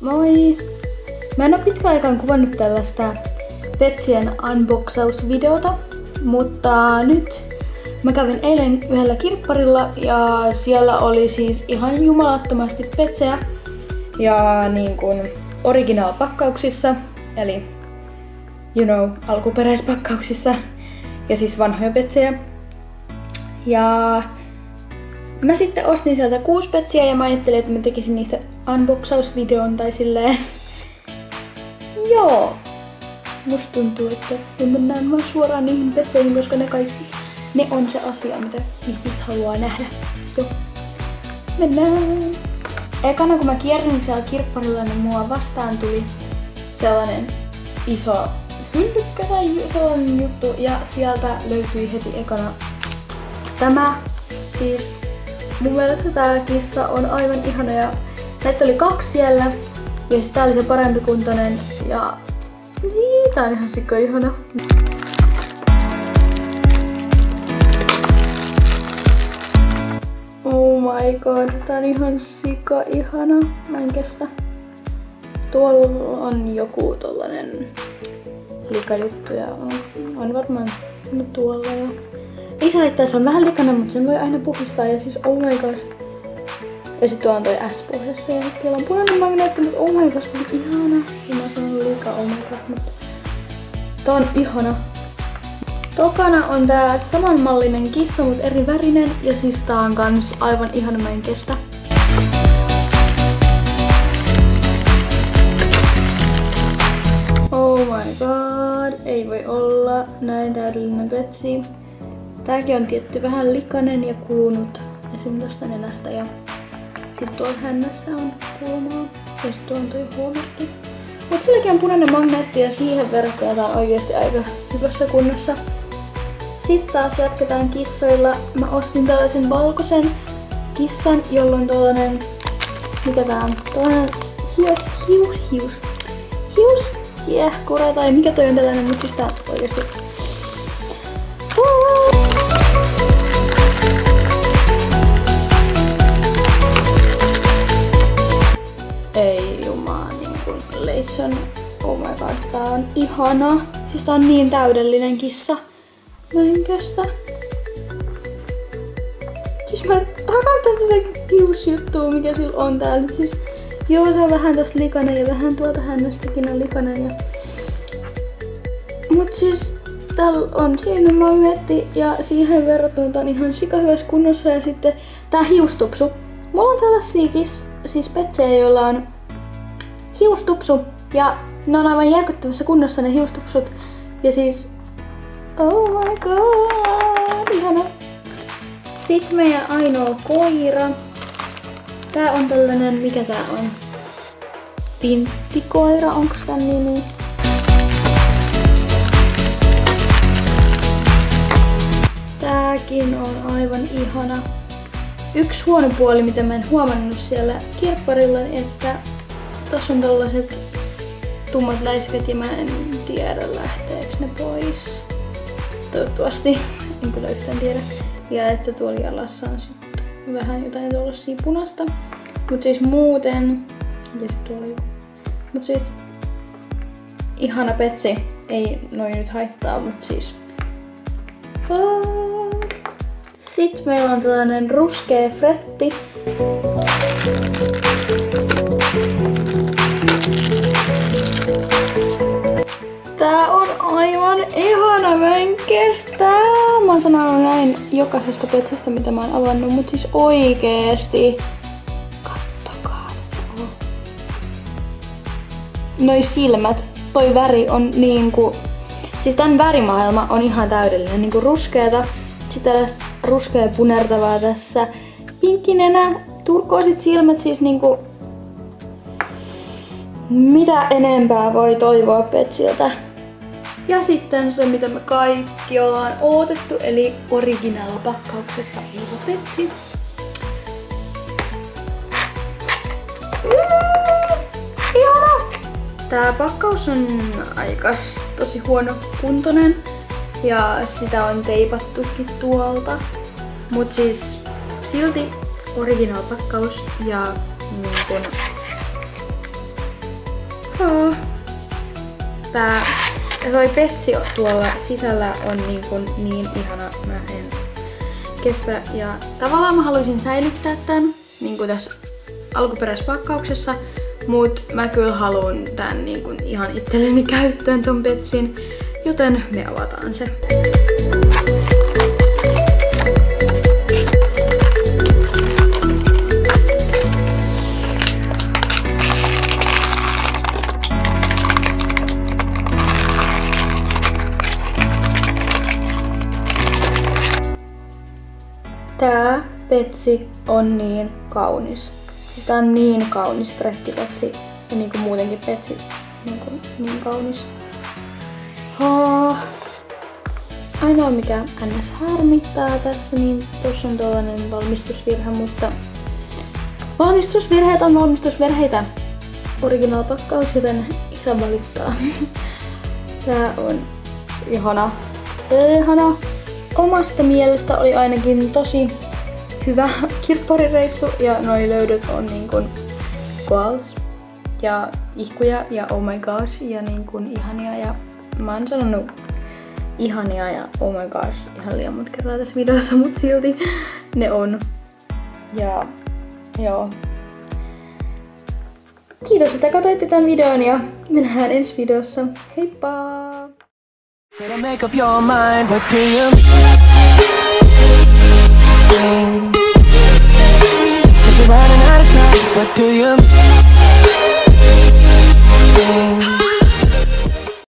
Moi! Mä en oo pitkään aikaan kuvannut tällaista petsien unboxausvideota, mutta nyt mä kävin eilen yhdellä kirpparilla ja siellä oli siis ihan jumalattomasti petsejä ja niin kuin original-pakkauksissa, eli you know, alkuperäispakkauksissa ja siis vanhoja petsejä. Ja mä sitten ostin sieltä 6 petsiä ja mä ajattelin, että mä tekisin niistä unboxausvideon tai silleen. Joo. Musta tuntuu, että me mennään vaan suoraan niihin petseihin, koska ne on se asia, mitä ihmiset haluaa nähdä. Joo. Mennään. Ekana kun mä kiersin siellä kirpparilla, niin mua vastaan tuli sellainen iso hyllykkä tai sellainen juttu. Ja sieltä löytyi heti ekana tämä. Siis mun mielestä tää kissa on aivan ihana ja näitä oli 2 siellä. Ja sit tää oli se parempikuntoinen ja niin, tää on ihan sikka ihana. Oh my god, tää on ihan sika ihana. Mä en kestä. Tuolla on joku tollanen likajuttu ja on varmaan tuolla ja isä että se on vähän likainen, mutta sen voi aina puhdistaa ja siis oh my god. Ja sit tuolla on toi S-pohjassa ja sit siellä on punainen magneetti, mutta oh my god, se on ihana. Ja mä sanon liikaa oh my god, mutta tää on ihana. Tokana on tää samanmallinen kissa, mut eri värinen ja siis tää on kans aivan ihana, mä en kestä. Oh my god, ei voi olla näin täydellinen petsi. Tääkin on tietty vähän likainen ja kulunut esim. Tästä nenästä ja sit tuolla hännässä on kulmaa ja sit tuolla on toi huomerkki. Mut silläkin on punainen magneetti ja siihen verrattuna tää on oikeesti aika hyvässä kunnossa. Sitten taas jatketaan kissoilla. Mä ostin tällaisen valkoisen kissan, jolla on tollanen, mikä tää on? Tollanen hiuskiehkura tai mikä toi on tällainen, mut siis tää oikeesti. Ei jumaa, niinkun leison. Oh my god, tää on ihana. Siis tää on niin täydellinen kissa. Mä en kestä. Siis mä rakastan tätä hiusjuttua, mikä sillä on täällä. Siis joo, se on vähän tosta likainen ja vähän tuolta hännästäkin on likainen. Ja mut siis täällä on silmämagneetti ja siihen verrattuna tää on ihan sika hyvässä kunnossa. Ja sitten tää hiustupsu. Mulla on tällaisia siis petsejä, joilla on hiustupsu ja ne on aivan järkyttävässä kunnossa ne hiustupsut. Ja siis oh my god, ihana. Sitten meidän ainoa koira. Tää on tällainen, mikä tää on? Pinttikoira, onks tän nimi? Tääkin on aivan ihana. Yksi huono puoli, mitä mä en huomannut siellä kirpparilla, että tossa on tällaiset tummat läiskät ja mä en tiedä lähteekö ne pois. Toivottavasti, en kyllä yhtään tiedä. Ja että tuolla jalassa on sitten vähän jotain tuollaisia punasta. Mut siis muuten, ja sit tuolla joku. Mut siis ihana petsi, ei noin nyt haittaa, mut siis sitten meillä on tällainen ruskea fretti. Tää on aivan ihana, mä en kestä. Mä oon sanonut näin jokaisesta petsästä, mitä mä oon avannut, mut siis oikeesti. Kattokaa. Noi silmät, toi väri on niinku. Siis tän värimaailma on ihan täydellinen, niinku ruskeata. Sitten tällaista ruskea punertavaa tässä. Pinkkinenä, turkoosit silmät, siis niinku. Mitä enempää voi toivoa petsiltä. Ja sitten se, mitä me kaikki ollaan odotettu, eli original-pakkauksessa oleva petsi. Ihana! Tää pakkaus on tosi huonokuntoinen ja sitä on teipattukin tuolta. Mut siis silti original-pakkaus ja niin kun Joo. Toi petsi tuolla sisällä on niin ihana, mä en kestä. Ja tavallaan mä haluaisin säilyttää tän niinku tässä alkuperäispakkauksessa, mut mä kyllä haluan tän niinku ihan itselleni käyttöön ton petsin, joten me avataan se. Tää petsi on niin kaunis. Siis tää on niin kaunis strekkipetsi ja niinku muutenkin petsi niin kaunis. Ainoa mikä ns harmittaa tässä, niin tossa on tollanen valmistusvirhe, mutta valmistusvirheet on valmistusvirheitä. Original pakkaus, joten isä valittaa. Tää on ihana. Omasta mielestä oli ainakin tosi hyvä kirpparireissu ja noi löydöt on niinkun goals ja ihkuja ja oh my gosh ja niinkun ihania ja mä oon sanonut ihania ja oh my gosh ihan liian monta kertaa tässä videossa, mut silti ne on. Ja joo. Kiitos, että katsoitte tän videon ja me nähdään ensi videossa. Heippa! Better make up your mind, what do you think? Since you're running out of time, what do you think?